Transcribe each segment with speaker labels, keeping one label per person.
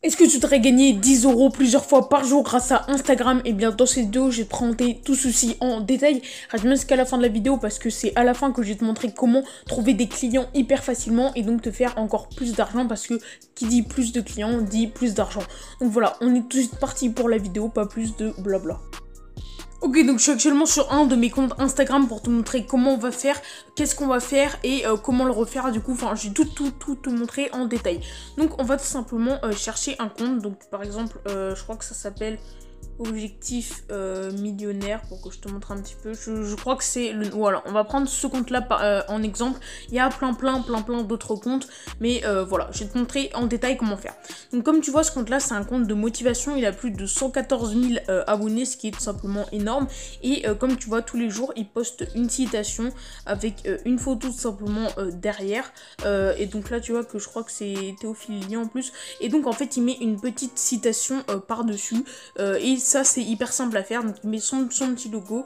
Speaker 1: Est-ce que tu voudrais gagner 10 € plusieurs fois par jour grâce à Instagram? Et bien dans cette vidéo, je vais te présenter tout ceci en détail. Reste bien jusqu'à la fin de la vidéo parce que c'est à la fin que je vais te montrer comment trouver des clients hyper facilement et donc te faire encore plus d'argent parce que qui dit plus de clients dit plus d'argent. Donc voilà, on est tout de suite parti pour la vidéo, pas plus de blabla. Ok, donc je suis actuellement sur un de mes comptes Instagram pour te montrer comment on va faire, qu'est-ce qu'on va faire et comment le refaire. Du coup, enfin, j'ai tout te montrer en détail. Donc, on va tout simplement chercher un compte. Donc, par exemple, je crois que ça s'appelle Objectif millionnaire pour que je te montre un petit peu. Je crois que c'est le... Voilà, on va prendre ce compte-là en exemple. Il y a plein d'autres comptes. Mais voilà, je vais te montrer en détail comment faire. Donc comme tu vois, ce compte-là, c'est un compte de motivation. Il a plus de 114 000 abonnés, ce qui est tout simplement énorme. Et comme tu vois, tous les jours, il poste une citation avec une photo tout simplement derrière. Et donc là, tu vois que je crois que c'est Théophile Lien en plus. Et donc en fait, il met une petite citation par-dessus. Et ça c'est hyper simple à faire, donc il met son petit logo,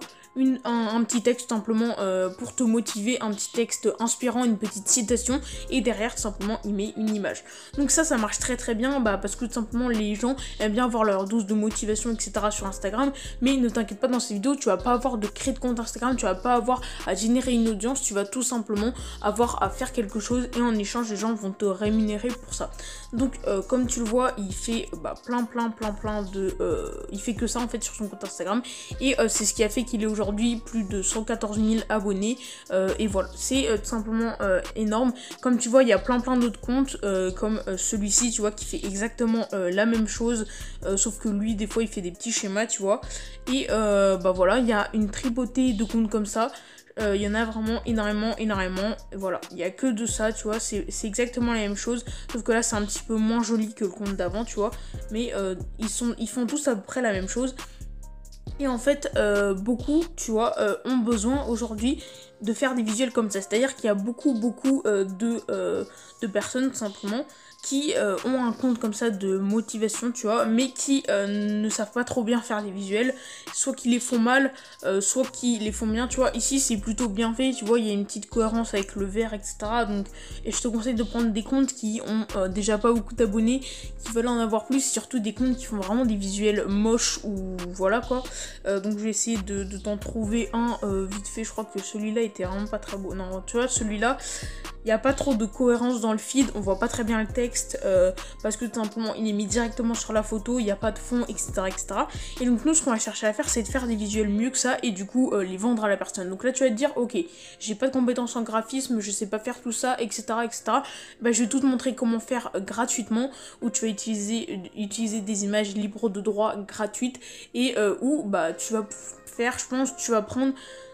Speaker 1: un petit texte simplement pour te motiver, un petit texte inspirant, une petite citation, et derrière tout simplement il met une image. Donc ça marche très bien parce que tout simplement les gens aiment bien avoir leur dose de motivation etc sur Instagram. Mais ne t'inquiète pas, dans ces vidéos tu vas pas avoir de créer de compte Instagram, tu vas pas avoir à générer une audience, tu vas tout simplement avoir à faire quelque chose et en échange les gens vont te rémunérer pour ça. Donc comme tu le vois, il fait plein de... il fait que ça en fait sur son compte Instagram et c'est ce qui a fait qu'il est aujourd'hui plus de 114 000 abonnés et voilà, c'est tout simplement énorme. Comme tu vois, il y a plein d'autres comptes comme celui-ci, tu vois, qui fait exactement la même chose sauf que lui des fois il fait des petits schémas, tu vois, et voilà, il y a une tripotée de comptes comme ça. Il y en a vraiment énormément, voilà, il y a que de ça, tu vois, c'est exactement la même chose, sauf que là c'est un petit peu moins joli que le compte d'avant, tu vois, mais ils font tous à peu près la même chose. Et en fait, beaucoup, tu vois, ont besoin aujourd'hui de faire des visuels comme ça. C'est-à-dire qu'il y a beaucoup de personnes, tout simplement, qui ont un compte comme ça de motivation, tu vois, mais qui ne savent pas trop bien faire des visuels. Soit qu'ils les font mal, soit qu'ils les font bien, tu vois. Ici, c'est plutôt bien fait, tu vois, il y a une petite cohérence avec le vert, etc. Donc, et je te conseille de prendre des comptes qui ont déjà pas beaucoup d'abonnés, qui veulent en avoir plus, surtout des comptes qui font vraiment des visuels moches ou voilà quoi. Donc je vais essayer de t'en trouver un vite fait. Je crois que celui-là était vraiment pas très beau. Non, tu vois, celui-là, il n'y a pas trop de cohérence dans le feed, on voit pas très bien le texte parce que tout simplement il est mis directement sur la photo, il n'y a pas de fond, etc. Et donc nous, ce qu'on va chercher à faire, c'est de faire des visuels mieux que ça et du coup les vendre à la personne. Donc là tu vas te dire, ok, j'ai pas de compétences en graphisme, je sais pas faire tout ça, etc. Je vais tout te montrer comment faire gratuitement, où tu vas utiliser des images libres de droit gratuites et où tu vas faire, je pense, tu vas prendre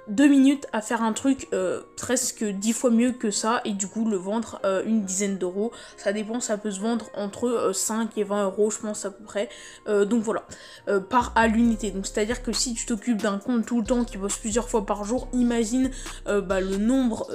Speaker 1: 2 minutes à faire un truc presque 10 fois mieux que ça et du coup le vendre une dizaine d'euros. Ça dépend, ça peut se vendre entre 5 et 20 € je pense à peu près. Donc voilà, à l'unité. Donc c'est à dire que si tu t'occupes d'un compte tout le temps qui bosse plusieurs fois par jour, imagine le nombre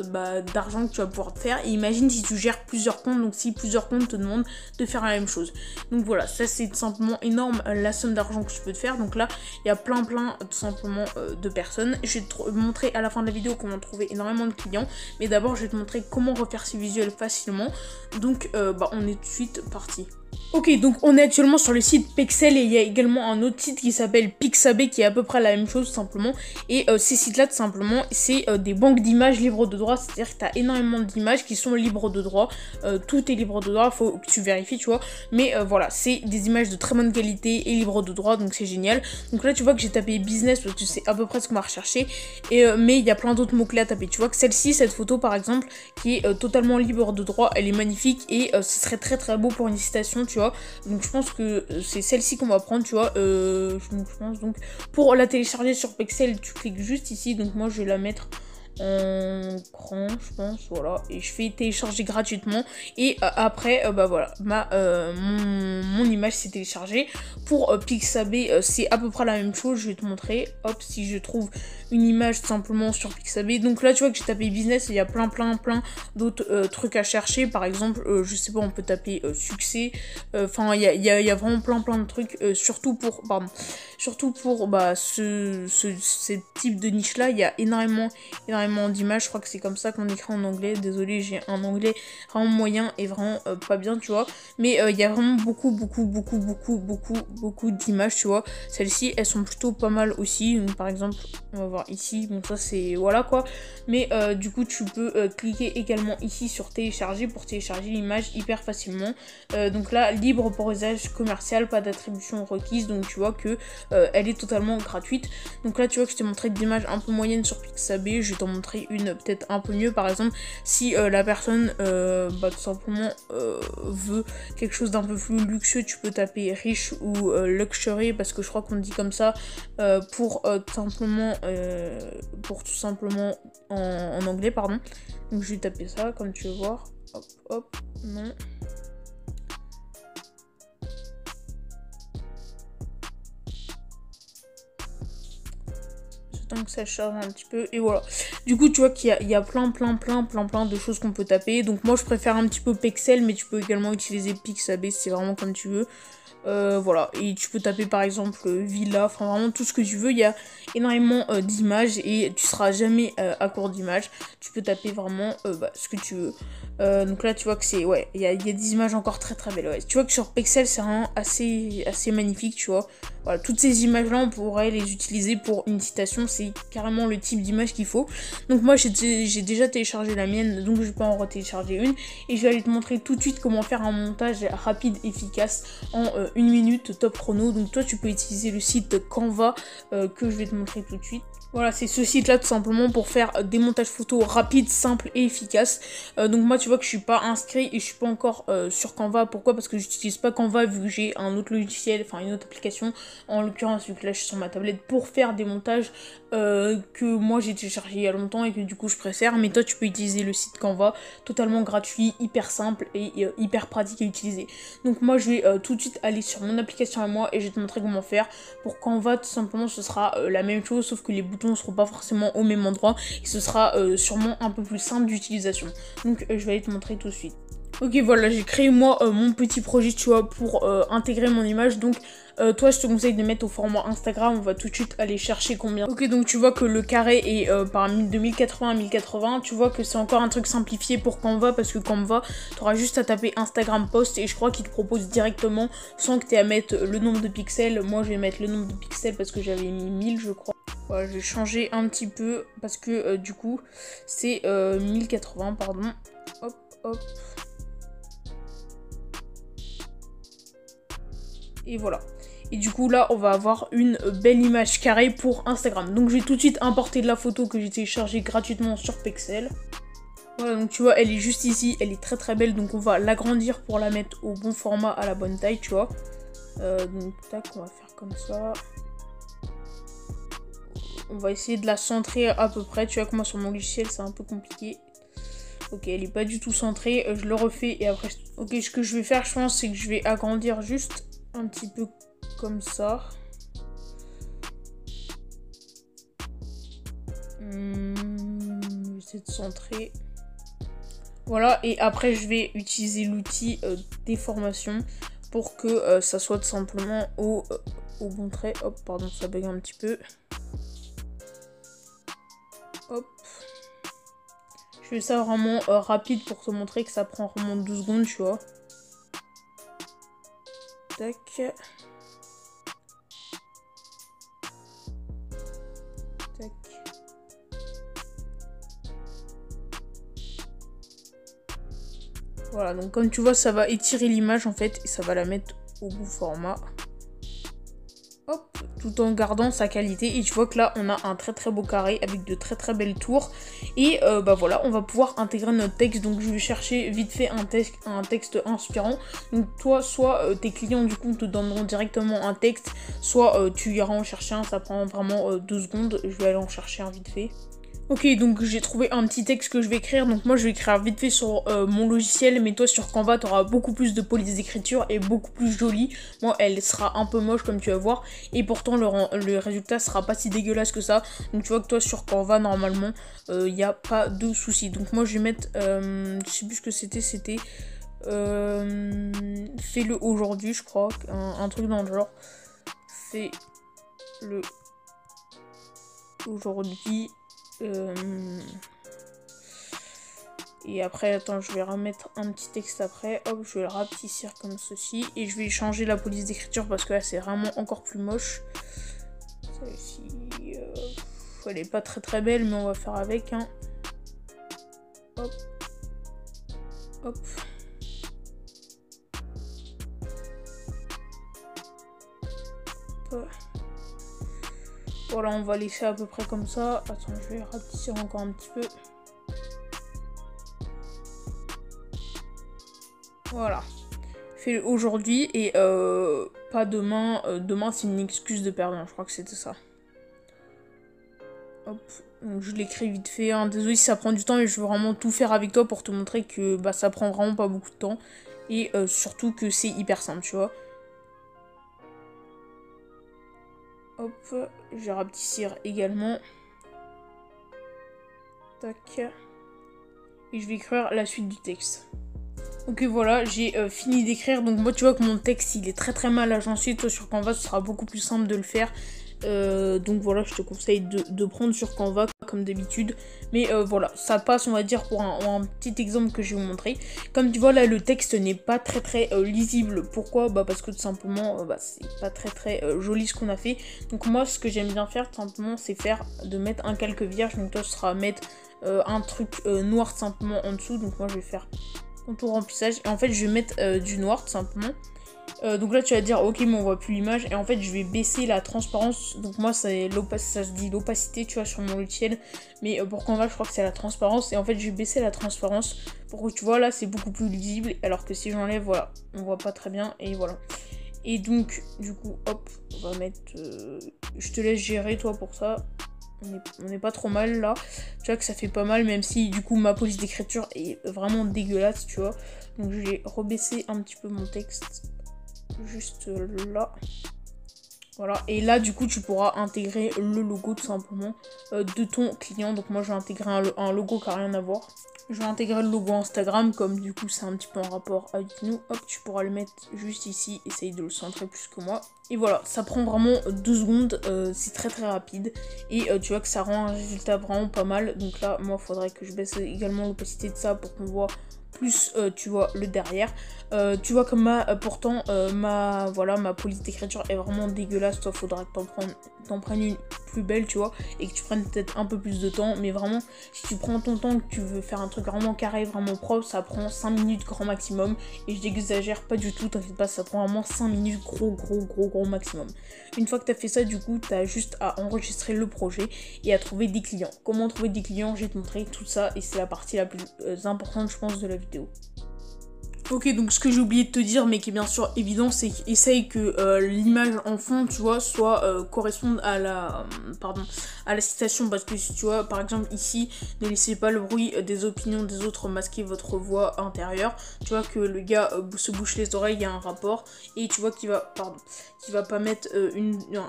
Speaker 1: d'argent que tu vas pouvoir te faire et imagine si tu gères plusieurs comptes, donc si plusieurs comptes te demandent de faire la même chose. Donc voilà, ça c'est tout simplement énorme la somme d'argent que tu peux te faire. Donc là il y a plein tout simplement de personnes. Je vais te montrer à la fin de la vidéo comment trouver énormément de clients, mais d'abord je vais te montrer comment refaire ces visuels facilement. Donc on est tout de suite parti. Ok, donc on est actuellement sur le site Pexel et il y a également un autre site qui s'appelle Pixabay qui est à peu près la même chose tout simplement. Et ces sites-là tout simplement, c'est des banques d'images libres de droit, c'est-à-dire que tu as énormément d'images qui sont libres de droit. Tout est libre de droit, faut que tu vérifies, tu vois. Mais voilà, c'est des images de très bonne qualité et libres de droit, donc c'est génial. Donc là tu vois que j'ai tapé business parce que c'est à peu près ce qu'on va rechercher. Mais il y a plein d'autres mots-clés à taper. Tu vois que celle-ci, cette photo par exemple, qui est totalement libre de droit, elle est magnifique et ce serait très beau pour une citation, tu vois. Donc je pense que c'est celle-ci qu'on va prendre, tu vois. Je pense donc pour la télécharger sur Pexel, tu cliques juste ici. Donc moi je vais la mettre en grand, je pense, voilà, et je fais télécharger gratuitement et après voilà, mon image s'est téléchargée. Pour Pixabay c'est à peu près la même chose, je vais te montrer, hop, si je trouve une image tout simplement sur Pixabay. Donc là tu vois que j'ai tapé business et il y a plein d'autres trucs à chercher. Par exemple je sais pas, on peut taper succès, enfin il y a vraiment plein de trucs, surtout pour, pardon, surtout pour bah, ce type de niche là, il y a énormément d'images. Je crois que c'est comme ça qu'on écrit en anglais. Désolé, j'ai un anglais vraiment moyen et vraiment pas bien, tu vois. Mais il y a vraiment beaucoup d'images, tu vois. Celles-ci, elles sont plutôt pas mal aussi. Donc, par exemple, on va voir ici. Bon, ça c'est voilà quoi. Mais du coup, tu peux cliquer également ici sur télécharger pour télécharger l'image hyper facilement. Donc là, libre pour usage commercial, pas d'attribution requise. Donc tu vois que elle est totalement gratuite. Donc là, tu vois que je t'ai montré des images un peu moyennes sur Pixabay. Je vais t'en montrer une peut-être un peu mieux. Par exemple, si la personne bah, tout simplement veut quelque chose d'un peu plus luxueux, tu peux taper riche ou luxury, parce que je crois qu'on dit comme ça pour tout simplement en anglais, pardon. Donc je vais taper ça comme tu veux voir. Hop hop, non. J'attends que ça charge un petit peu et voilà. Du coup tu vois qu'il y a plein de choses qu'on peut taper. Donc moi je préfère un petit peu Pexel, mais tu peux également utiliser Pixabay, c'est vraiment comme tu veux. Voilà, et tu peux taper par exemple villa, enfin vraiment tout ce que tu veux. Il y a énormément d'images et tu seras jamais à court d'images. Tu peux taper vraiment ce que tu veux. Donc là tu vois que c'est, ouais, il y a des images encore très belles, ouais. Tu vois que sur Pexel c'est vraiment assez magnifique, tu vois. Voilà, toutes ces images là on pourrait les utiliser pour une citation, c'est carrément le type d'image qu'il faut. Donc moi j'ai déjà téléchargé la mienne, donc je vais pas en retélécharger une. Et je vais aller te montrer tout de suite comment faire un montage rapide, efficace en 1 minute top chrono. Donc toi tu peux utiliser le site Canva que je vais te montrer tout de suite. Voilà, c'est ce site là tout simplement pour faire des montages photos rapides, simples et efficaces. Donc moi tu vois que je suis pas inscrit et je suis pas encore sur Canva. Pourquoi? Parce que j'utilise pas Canva vu que j'ai un autre logiciel, enfin une autre application, en l'occurrence vu que là je suis sur ma tablette, pour faire des montages que moi j'ai téléchargé il y a longtemps et que du coup je préfère. Mais toi tu peux utiliser le site Canva, totalement gratuit, hyper simple et hyper pratique à utiliser. Donc moi je vais tout de suite aller sur mon application à moi et je vais te montrer comment faire. Pour Canva tout simplement ce sera la même chose, sauf que les boutons ne seront pas forcément au même endroit et ce sera sûrement un peu plus simple d'utilisation. Donc je vais aller te montrer tout de suite. Ok, voilà, j'ai créé moi mon petit projet, tu vois, pour intégrer mon image. Donc toi je te conseille de mettre au format Instagram. On va tout de suite aller chercher combien. Ok, donc tu vois que le carré est de 1080 à 1080. Tu vois que c'est encore un truc simplifié pour Canva, parce que Canva, tu auras juste à taper Instagram post et je crois qu'il te propose directement sans que tu aies à mettre le nombre de pixels. Moi je vais mettre le nombre de pixels parce que j'avais mis 1000 je crois. Voilà, je vais changer un petit peu parce que du coup c'est 1080, pardon. Hop hop. Et voilà. Et du coup là on va avoir une belle image carrée pour Instagram. Donc je vais tout de suite importer de la photo que j'ai téléchargée gratuitement sur Pexel. Voilà, donc tu vois elle est juste ici, elle est très belle. Donc on va l'agrandir pour la mettre au bon format, à la bonne taille, tu vois. Donc tac, on va faire comme ça. On va essayer de la centrer à peu près. Tu vois que moi sur mon logiciel c'est un peu compliqué. Ok, elle est pas du tout centrée. Je le refais et après... Ok, ce que je vais faire je pense c'est que je vais agrandir juste un petit peu comme ça. J'essaie de centrer. Voilà, et après je vais utiliser l'outil déformation pour que ça soit tout simplement au bon trait. Hop, pardon, ça bug un petit peu. Hop. Je fais ça vraiment rapide pour te montrer que ça prend vraiment 12 secondes, tu vois. Tac. Tac. Voilà, donc comme tu vois, ça va étirer l'image en fait et ça va la mettre au bon format. Hop, tout en gardant sa qualité. Et tu vois que là, on a un très beau carré avec de très belles tours. Et bah voilà, on va pouvoir intégrer notre texte. Donc je vais chercher vite fait un texte inspirant. Donc toi, soit tes clients du coup te donneront directement un texte, soit tu iras en chercher un. Ça prend vraiment 2 secondes. Je vais aller en chercher un vite fait. Ok, donc j'ai trouvé un petit texte que je vais écrire. Donc moi je vais écrire vite fait sur mon logiciel, mais toi sur Canva tu auras beaucoup plus de police d'écriture et beaucoup plus jolie. Moi elle sera un peu moche comme tu vas voir, et pourtant le résultat sera pas si dégueulasse que ça. Donc tu vois que toi sur Canva normalement il n'y a pas de souci. Donc moi je vais mettre, je sais plus ce que c'était, fais-le aujourd'hui je crois, un truc dans le genre, fais le aujourd'hui. Et après, attends, je vais remettre un petit texte après. Hop, je vais le rapetissir comme ceci. Et je vais changer la police d'écriture parce que là, c'est vraiment encore plus moche. Celle-ci, elle est pas très belle, mais on va faire avec. Hein. Hop. Hop. Voilà, on va laisser à peu près comme ça. Attends, je vais rapetisser encore un petit peu. Voilà. Fait aujourd'hui et pas demain. Demain, c'est une excuse de perdre. Je crois que c'était ça. Hop. Donc, je l'écris vite fait. Hein. Désolé si ça prend du temps, mais je veux vraiment tout faire avec toi pour te montrer que bah, ça prend vraiment pas beaucoup de temps. Et surtout que c'est hyper simple, tu vois. Hop, je vais rapetissir également. Tac. Et je vais écrire la suite du texte. Ok, voilà, j'ai fini d'écrire. Donc moi, tu vois que mon texte, il est très mal agencé. Toi, sur Canva, ce sera beaucoup plus simple de le faire. Donc voilà, je te conseille de prendre sur Canva comme d'habitude. Mais voilà, ça passe, on va dire, pour un petit exemple que je vais vous montrer. Comme tu vois, là, le texte n'est pas très lisible. Pourquoi? Bah parce que tout simplement, c'est pas très joli ce qu'on a fait. Donc moi, ce que j'aime bien faire, tout simplement, c'est de mettre un calque vierge. Donc toi, ce sera mettre un truc noir tout simplement en dessous. Donc moi, je vais faire contour remplissage. Et en fait, je vais mettre du noir tout simplement. Donc là tu vas dire ok mais on voit plus l'image et en fait je vais baisser la transparence. Donc moi ça se dit l'opacité tu vois sur mon logiciel. Mais pour Canva je crois que c'est la transparence. Et en fait je vais baisser la transparence pour que tu vois là c'est beaucoup plus lisible. Alors que si j'enlève voilà on voit pas très bien et voilà. Et donc du coup hop on va mettre je te laisse gérer toi pour ça. On n'est pas trop mal là. Tu vois que ça fait pas mal même si du coup ma police d'écriture est vraiment dégueulasse tu vois. Donc je vais rebaisser un petit peu mon texte. Juste là. Voilà. Et là, du coup, tu pourras intégrer le logo tout simplement de ton client. Donc moi, je vais intégrer un logo qui n'a rien à voir. Je vais intégrer le logo Instagram. Comme du coup, c'est un petit peu en rapport avec nous. Hop, tu pourras le mettre juste ici. Essaye de le centrer plus que moi. Et voilà, ça prend vraiment 2 secondes. C'est très rapide. Et tu vois que ça rend un résultat vraiment pas mal. Donc là, moi, il faudrait que je baisse également l'opacité de ça pour qu'on voit plus tu vois le derrière. Tu vois comme pourtant ma police d'écriture est vraiment dégueulasse. Toi faudra que t'en prennes une plus belle tu vois et que tu prennes peut-être un peu plus de temps. Mais vraiment si tu prends ton temps, que tu veux faire un truc vraiment carré, vraiment propre, ça prend 5 minutes grand maximum. Et je n'exagère pas du tout, t'inquiète pas, ça prend vraiment 5 minutes gros maximum. Une fois que t'as fait ça du coup t'as juste à enregistrer le projet et à trouver des clients. Comment trouver des clients, je vais te montrer tout ça et c'est la partie la plus importante je pense de la vidéo. Ok, donc ce que j'ai oublié de te dire, mais qui est bien sûr évident, c'est qu'essaye que l'image en fond, tu vois, soit corresponde à la citation. Parce que si tu vois, par exemple ici, ne laissez pas le bruit des opinions des autres masquer votre voix intérieure. Tu vois que le gars se bouche les oreilles, il y a un rapport. Et tu vois qu'il va pas mettre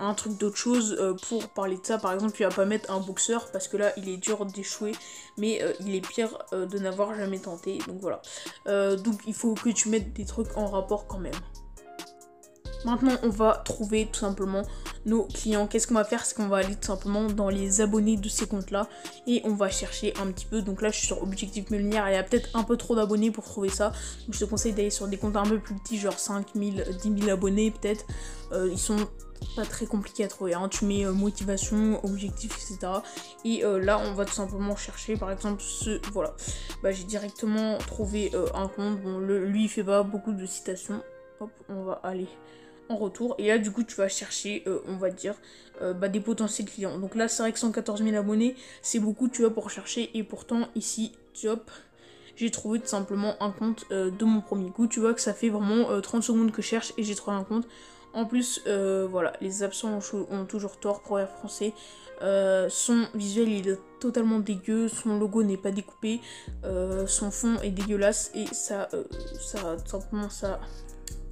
Speaker 1: un truc d'autre chose pour parler de ça. Par exemple, il va pas mettre un boxeur parce que là, il est dur d'échouer. Mais il est pire de n'avoir jamais tenté. Donc voilà. Donc il faut que tu mettes des trucs en rapport quand même. Maintenant, on va trouver tout simplement nos clients. Qu'est-ce qu'on va faire? C'est qu'on va aller tout simplement dans les abonnés de ces comptes-là et on va chercher un petit peu. Donc là, je suis sur Objectif Millionnaire. Il y a peut-être un peu trop d'abonnés pour trouver ça. Donc je te conseille d'aller sur des comptes un peu plus petits, genre 5000, 10 000 abonnés peut-être. Ils sont pas très compliqués à trouver. Hein. Tu mets motivation, objectif, etc. Et là, on va tout simplement chercher, par exemple, voilà. Bah, j'ai directement trouvé un compte. Bon, lui, il fait pas beaucoup de citations. Hop, on va aller en retour. Et là, du coup, tu vas chercher, on va dire, des potentiels clients. Donc là, c'est vrai que 114 000 abonnés, c'est beaucoup, tu vois, pour chercher. Et pourtant, ici, hop, j'ai trouvé tout simplement un compte de mon premier coup. Tu vois que ça fait vraiment 30 secondes que je cherche et j'ai trouvé un compte. En plus, voilà, les absents ont toujours tort, proverbe français. Son visuel il est totalement dégueu, son logo n'est pas découpé, son fond est dégueulasse et ça tout simplement ça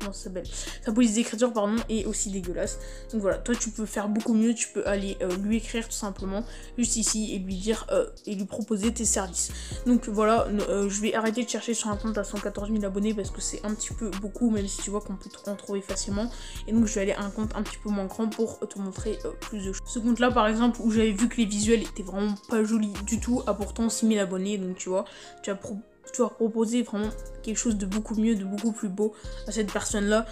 Speaker 1: comment ça s'appelle, sa police d'écriture pardon est aussi dégueulasse. Donc voilà, toi tu peux faire beaucoup mieux, tu peux aller lui écrire tout simplement juste ici et lui dire et lui proposer tes services. Donc voilà, je vais arrêter de chercher sur un compte à 114 000 abonnés parce que c'est un petit peu beaucoup, même si tu vois qu'on peut en trouver facilement. Et donc je vais aller à un compte un petit peu moins grand pour te montrer plus de choses. Ce compte là par exemple où j'avais vu que les visuels étaient vraiment pas jolis du tout a pourtant 6000 abonnés, donc tu vois, tu vas proposer vraiment quelque chose de beaucoup mieux, de beaucoup plus beau à cette personne là.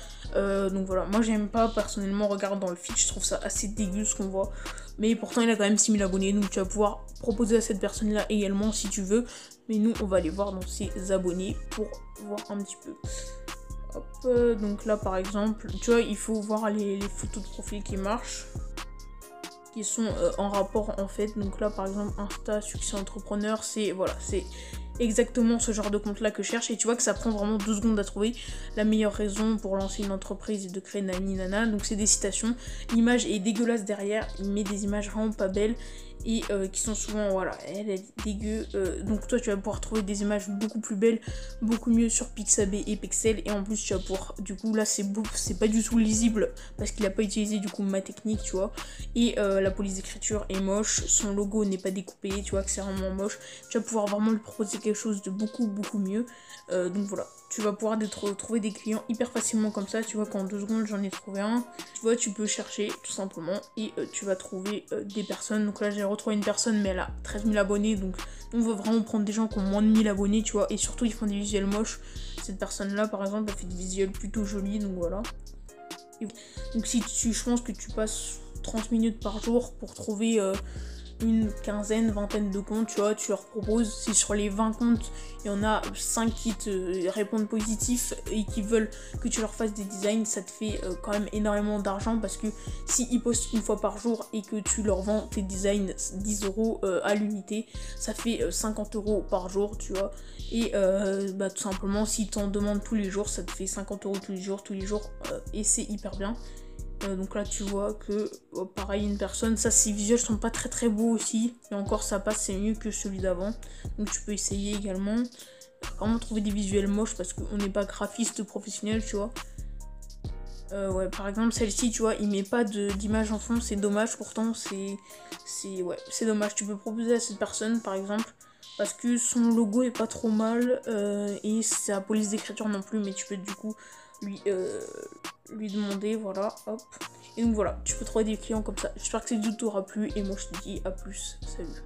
Speaker 1: Donc voilà, moi j'aime pas personnellement, regarde dans le feed, je trouve ça assez dégueu ce qu'on voit, mais pourtant il a quand même 6000 abonnés, donc tu vas pouvoir proposer à cette personne là également si tu veux, mais nous on va aller voir dans ses abonnés pour voir un petit peu. Hop, donc là par exemple, tu vois, il faut voir les photos de profil qui marchent, qui sont en rapport en fait. Donc là par exemple Insta succès entrepreneur, c'est voilà, c'est exactement ce genre de compte là que je cherche, et tu vois que ça prend vraiment 2 secondes à trouver. La meilleure raison pour lancer une entreprise et de créer nani nana, donc c'est des citations, l'image est dégueulasse derrière, il met des images vraiment pas belles et qui sont souvent, voilà, elle est dégueu, donc toi tu vas pouvoir trouver des images beaucoup plus belles, beaucoup mieux sur Pixabay et Pexel, et en plus tu vas pouvoir, du coup là c'est pas du tout lisible parce qu'il a pas utilisé du coup ma technique, tu vois, et la police d'écriture est moche, son logo n'est pas découpé, tu vois que c'est vraiment moche, tu vas pouvoir vraiment lui proposer quelque chose de beaucoup mieux, donc voilà, tu vas pouvoir trouver des clients hyper facilement comme ça, tu vois qu'en 2 secondes j'en ai trouvé un, tu vois, tu peux chercher tout simplement et tu vas trouver des personnes. Donc là j'ai retrouvé une personne mais elle a 13 000 abonnés, donc on veut vraiment prendre des gens qui ont moins de 1000 abonnés, tu vois, et surtout ils font des visuels moches. Cette personne là par exemple elle fait des visuels plutôt jolis, donc voilà. Et donc si je pense que tu passes 30 minutes par jour pour trouver une vingtaine de comptes, tu vois, tu leur proposes, si sur les 20 comptes, il y en a 5 qui te répondent positif et qui veulent que tu leur fasses des designs, ça te fait quand même énormément d'argent, parce que s'ils postent une fois par jour et que tu leur vends tes designs 10 € à l'unité, ça fait 50 € par jour, tu vois, et bah tout simplement s'ils t'en demandent tous les jours, ça te fait 50 € tous les jours, et c'est hyper bien. Donc là tu vois que pareil, une personne, ça ses visuels sont pas très beaux aussi, et encore ça passe, c'est mieux que celui d'avant, donc tu peux essayer également. Vraiment trouver des visuels moches parce qu'on n'est pas graphiste professionnel, tu vois. Ouais, par exemple celle-ci, tu vois, il met pas d'image en fond, c'est dommage, pourtant ouais, c'est dommage. Tu peux proposer à cette personne par exemple parce que son logo est pas trop mal, et sa police d'écriture non plus, mais tu peux du coup lui demander, voilà, hop. Et donc voilà, tu peux trouver des clients comme ça. J'espère que cette vidéo t'aura plu et moi je te dis à plus, salut.